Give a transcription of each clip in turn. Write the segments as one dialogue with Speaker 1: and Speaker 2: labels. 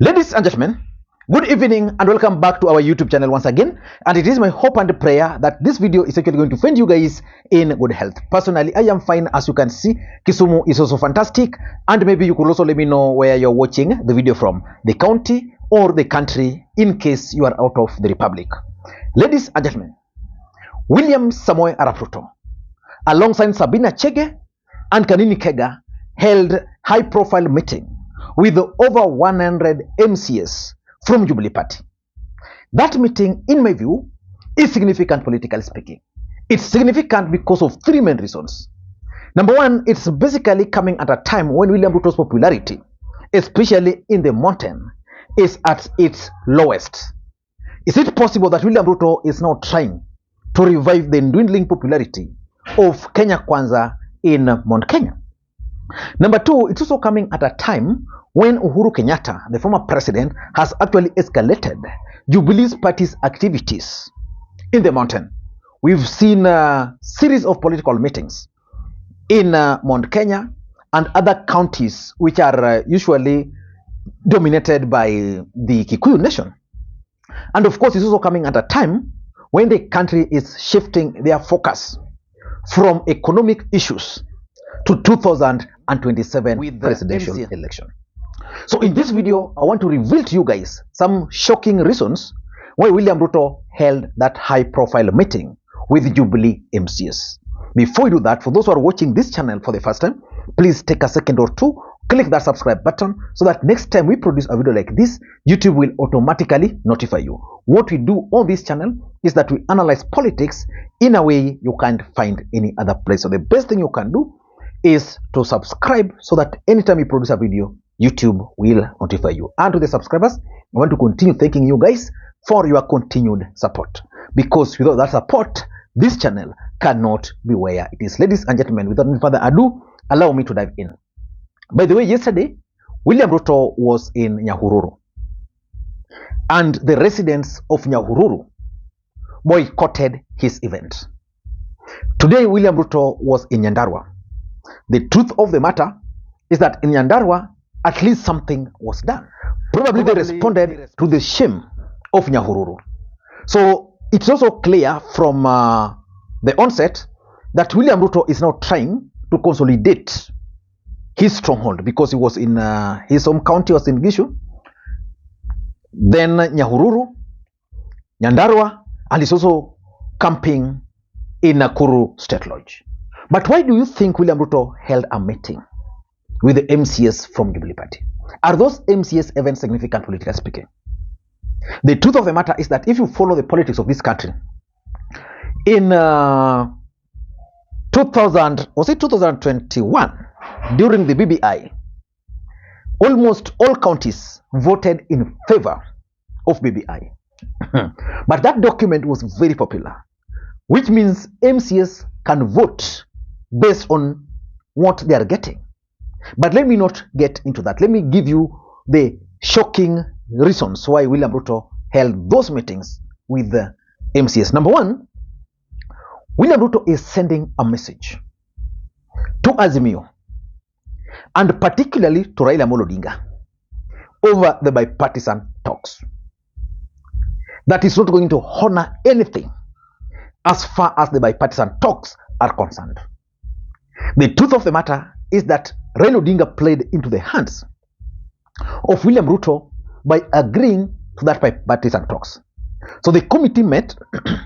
Speaker 1: Ladies and gentlemen, good evening and welcome back to our YouTube channel once again. And it is my hope and prayer that this video is actually going to find you guys in good health. Personally, I am fine. As you can see, Kisumu is also fantastic. And maybe you could also let me know where you're watching the video from, the county or the country, in case you are out of the republic. Ladies and gentlemen, William Samoei Arap Ruto, alongside Sabina Chege and Kanini Kega, held high-profile meeting with over 100 MCAs from Jubilee Party. That meeting, in my view, is significant politically speaking. It's significant because of three main reasons. Number one, it's basically coming at a time when William Ruto's popularity, especially in the mountain, is at its lowest. Is it possible that William Ruto is now trying to revive the dwindling popularity of Kenya Kwanza in Mount Kenya? Number two, it's also coming at a time when Uhuru Kenyatta, the former president, has actually escalated Jubilee's party's activities in the mountain. We've seen a series of political meetings in Mount Kenya and other counties which are usually dominated by the Kikuyu nation. And of course, it's also coming at a time when the country is shifting their focus from economic issues to 2027 with the presidential election. So in this video, I want to reveal to you guys some shocking reasons why William Ruto held that high-profile meeting with Jubilee MCAs. Before we do that, for those who are watching this channel for the first time, please take a second or two, click that subscribe button so that next time we produce a video like this, YouTube will automatically notify you. What we do on this channel is that we analyze politics in a way you can't find any other place. So the best thing you can do is to subscribe so that anytime we produce a video, YouTube will notify you. And to the subscribers, I want to continue thanking you guys for your continued support, because without that support, this channel cannot be where it is. Ladies and gentlemen, without any further ado, allow me to dive in. By the way, yesterday, William Ruto was in Nyahururu, and the residents of Nyahururu boycotted his event. Today, William Ruto was in Nyandarua. The truth of the matter is that in Nyandarua, at least something was done. Probably they responded to the shame of Nyahururu. So it's also clear from the onset that William Ruto is now trying to consolidate his stronghold, because he was in his home county was in Gishu, then Nyahururu, Nyandarua, and he's also camping in Nakuru State Lodge. But why do you think William Ruto held a meeting with the MCAs from Jubilee Party? Are those MCAs even significant politically speaking? The truth of the matter is that if you follow the politics of this country, in 2021, during the BBI, almost all counties voted in favor of BBI. But that document was very popular, which means MCAs can vote based on what they are getting. But let me not get into that. Let me give you the shocking reasons why William Ruto held those meetings with the MCAs. Number one, William Ruto is sending a message to Azimio, and particularly to Raila Odinga, over the bipartisan talks, that is not going to honor anything as far as the bipartisan talks are concerned. The truth of the matter is that Raila Odinga played into the hands of William Ruto by agreeing to that bipartisan talks. So the committee met,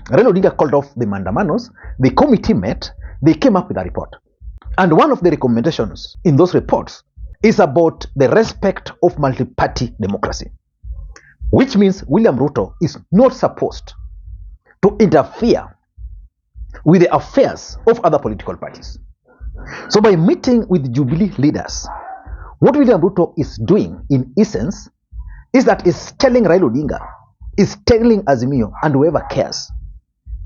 Speaker 1: Raila Odinga called off the mandamanos, the committee met, they came up with a report. And one of the recommendations in those reports is about the respect of multi-party democracy, which means William Ruto is not supposed to interfere with the affairs of other political parties. So by meeting with Jubilee leaders, what William Ruto is doing in essence is that is telling Raila Odinga, is telling Azimio and whoever cares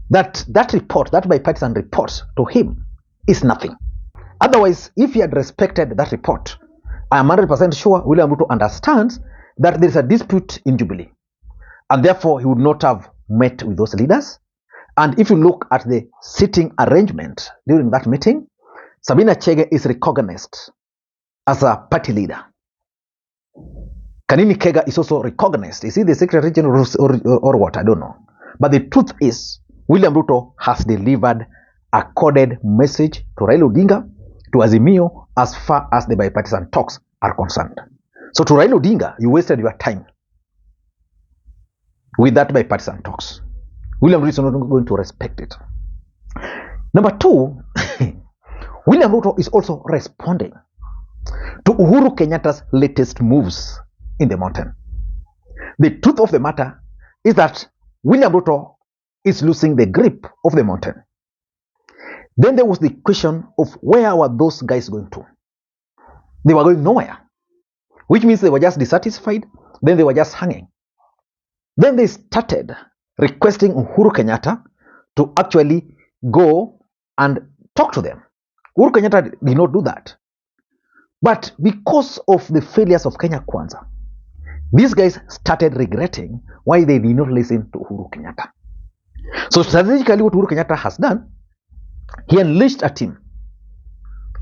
Speaker 1: that that report, that bipartisan report to him is nothing. Otherwise, if he had respected that report, I am 100% sure William Ruto understands that there is a dispute in Jubilee, and therefore he would not have met with those leaders. And if you look at the sitting arrangement during that meeting, Sabina Chege is recognized as a party leader. Kanini Kega is also recognized. Is he the Secretary General or what? I don't know. But the truth is, William Ruto has delivered a coded message to Raila Odinga, to Azimio, as far as the bipartisan talks are concerned. So to Raila Odinga, you wasted your time with that bipartisan talks. William Ruto is not going to respect it. Number two, William Ruto is also responding to Uhuru Kenyatta's latest moves in the mountain. The truth of the matter is that William Ruto is losing the grip of the mountain. Then there was the question of where were those guys going to? They were going nowhere, which means they were just dissatisfied. Then they were just hanging. Then they started requesting Uhuru Kenyatta to actually go and talk to them. Uhuru Kenyatta did not do that. But because of the failures of Kenya Kwanza, these guys started regretting why they did not listen to Uhuru Kenyatta. So strategically, what Uhuru Kenyatta has done, he unleashed a team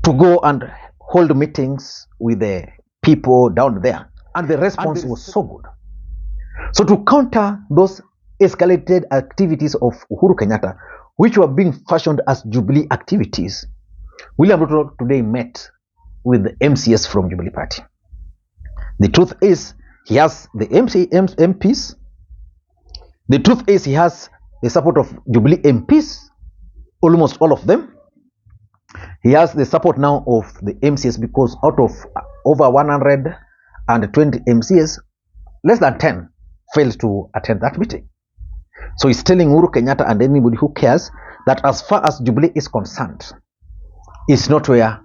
Speaker 1: to go and hold meetings with the people down there. And the response was so good. So to counter those escalated activities of Uhuru Kenyatta, which were being fashioned as Jubilee activities, William Ruto today met with the MCAs from Jubilee Party. The truth is, he has the MPs. The truth is, he has the support of Jubilee MPs, almost all of them. He has the support now of the MCAs, because out of over 120 MCAs, less than 10 failed to attend that meeting. So he's telling Uhuru Kenyatta and anybody who cares that as far as Jubilee is concerned, it's not where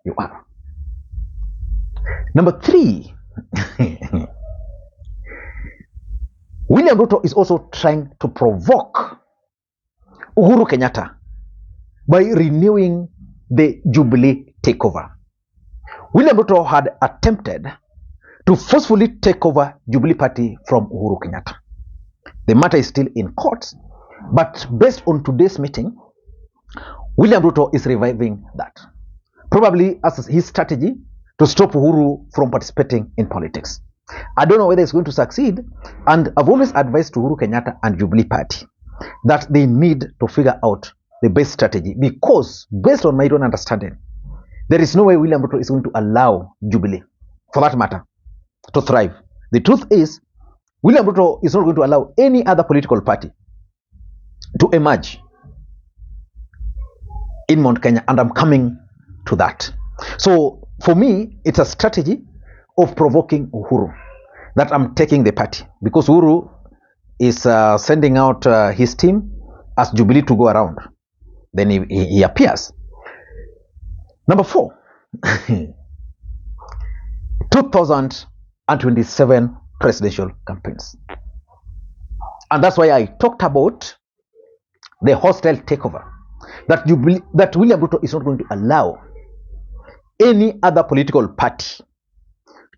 Speaker 1: you are. Number three, William Ruto is also trying to provoke Uhuru Kenyatta by renewing the Jubilee takeover. William Ruto had attempted to forcefully take over Jubilee Party from Uhuru Kenyatta. The matter is still in court, but based on today's meeting, William Ruto is reviving that, probably as his strategy to stop Uhuru from participating in politics. I don't know whether it's going to succeed, and I've always advised to Uhuru Kenyatta and Jubilee Party that they need to figure out the best strategy, because based on my own understanding, there is no way William Ruto is going to allow Jubilee, for that matter, to thrive. The truth is, William Ruto is not going to allow any other political party to emerge in Mount Kenya, and I'm coming to that. So for me, it's a strategy of provoking Uhuru that I'm taking the party, because Uhuru is sending out his team as Jubilee to go around. Then he appears. Number four, 2027 presidential campaigns. And that's why I talked about the hostile takeover that William Ruto is not going to allow any other political party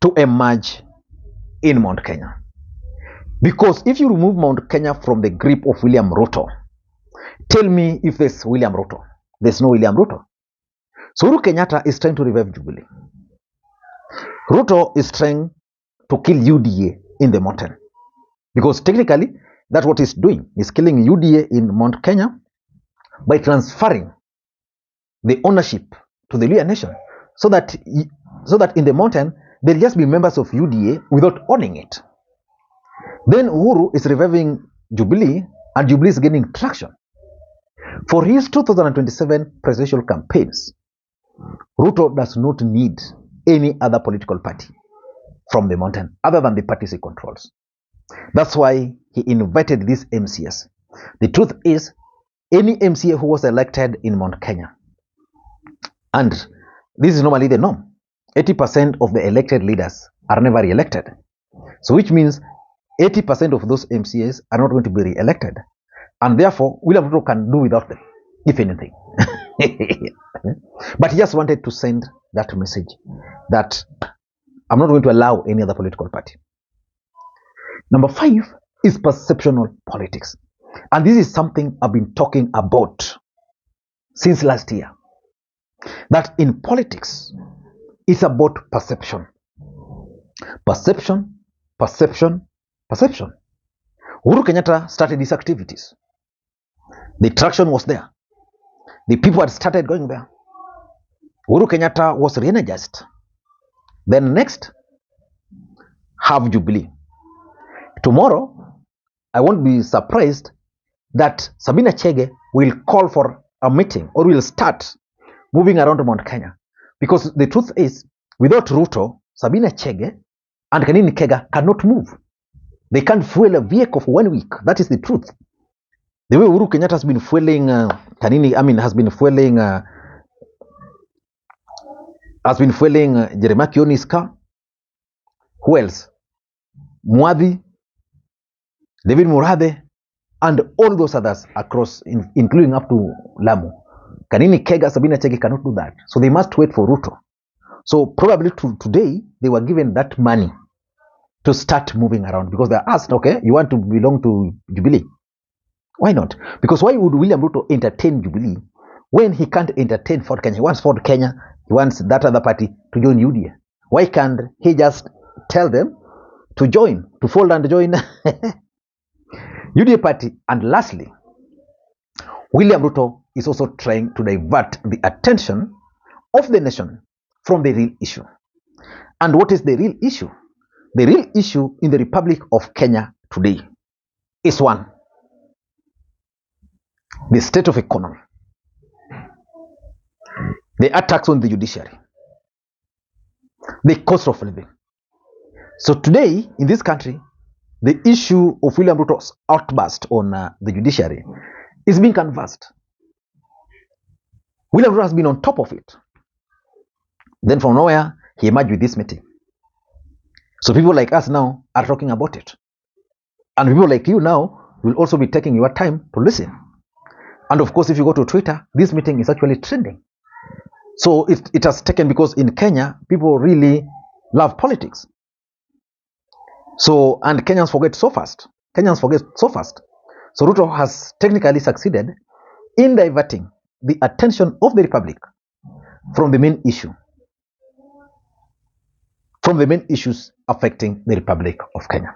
Speaker 1: to emerge in Mount Kenya. Because if you remove Mount Kenya from the grip of William Ruto, tell me if there's William Ruto. There's no William Ruto. So Uhuru Kenyatta is trying to revive Jubilee. Ruto is trying to kill UDA in the mountain. Because technically, that's what he's doing. He's killing UDA in Mount Kenya by transferring the ownership to the Luhya nation, so that in the mountain, they'll just be members of UDA without owning it. Then Uhuru is reviving Jubilee, and Jubilee is gaining traction. For his 2027 presidential campaigns, Ruto does not need any other political party from the mountain other than the parties he controls. That's why he invited these MCAs. The truth is, any MCA who was elected in Mount Kenya, and this is normally the norm, 80% of the elected leaders are never re-elected. So which means 80% of those MCAs are not going to be re-elected. And therefore, William Ruto can do without them, if anything. But he just wanted to send that message that I'm not going to allow any other political party. Number 5 is perceptional politics. And this is something I've been talking about since last year. That in politics, it's about perception. Perception perception. Uhuru Kenyatta started these activities. The traction was there. The people had started going there. Uhuru Kenyatta was re-energized. Then next, have Jubilee. Tomorrow, I won't be surprised that Sabina Chege will call for a meeting or will start moving around Mount Kenya. Because the truth is, without Ruto, Sabina Chege and Kenyan Kega cannot move. They can't fuel a vehicle for 1 week. That is the truth. The way Uhuru Kenyatta has been fueling Jeremiah Kioni's car. Who else? Mwadhi, David Murade, and all those others across, including up to Lamu. Kanini Kega, Sabina Chege cannot do that. So they must wait for Ruto. So probably today, they were given that money to start moving around because they are asked, okay, you want to belong to Jubilee? Why not? Because why would William Ruto entertain Jubilee when he can't entertain Ford Kenya? He wants Ford Kenya, he wants that other party to join UDA. Why can't he just tell them to join, to fold and join UDA party? And lastly, William Ruto is also trying to divert the attention of the nation from the real issue. And what is the real issue? The real issue in the Republic of Kenya today is one, the state of economy, the attacks on the judiciary, the cost of living. So today in this country, the issue of William Ruto's outburst on the judiciary is being canvassed. William Ruto has been on top of it. Then from nowhere, he emerged with this meeting. So people like us now are talking about it. And people like you now will also be taking your time to listen. And of course, if you go to Twitter, this meeting is actually trending. So it has taken, because in Kenya, people really love politics. So, and Kenyans forget so fast. So Ruto has technically succeeded in diverting the attention of the Republic from the main issue, from the main issues affecting the Republic of Kenya.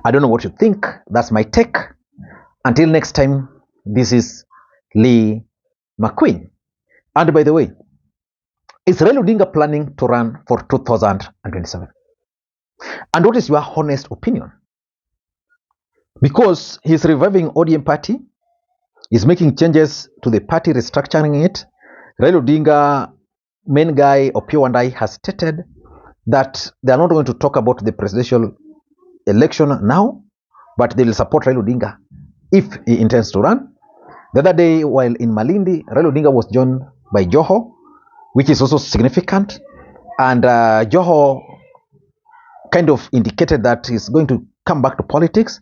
Speaker 1: I don't know what you think. That's my take. Until next time, this is Lee Makwiny. And by the way, is Raila Odinga planning to run for 2027? And what is your honest opinion? Because he's reviving ODM party, he's making changes to the party, restructuring it. Raila Odinga, main guy, Opio and I, has stated that they are not going to talk about the presidential election now, but they will support Raila Odinga if he intends to run. The other day, while in Malindi, Raila Odinga was joined by Joho, which is also significant. And Joho kind of indicated that he's going to come back to politics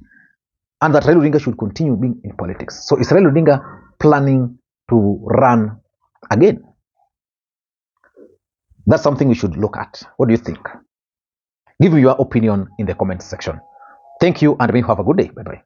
Speaker 1: and that Raila Odinga should continue being in politics. So is Raila Odinga planning to run again? That's something we should look at. What do you think? Give me your opinion in the comment section. Thank you, and may you have a good day. Bye-bye.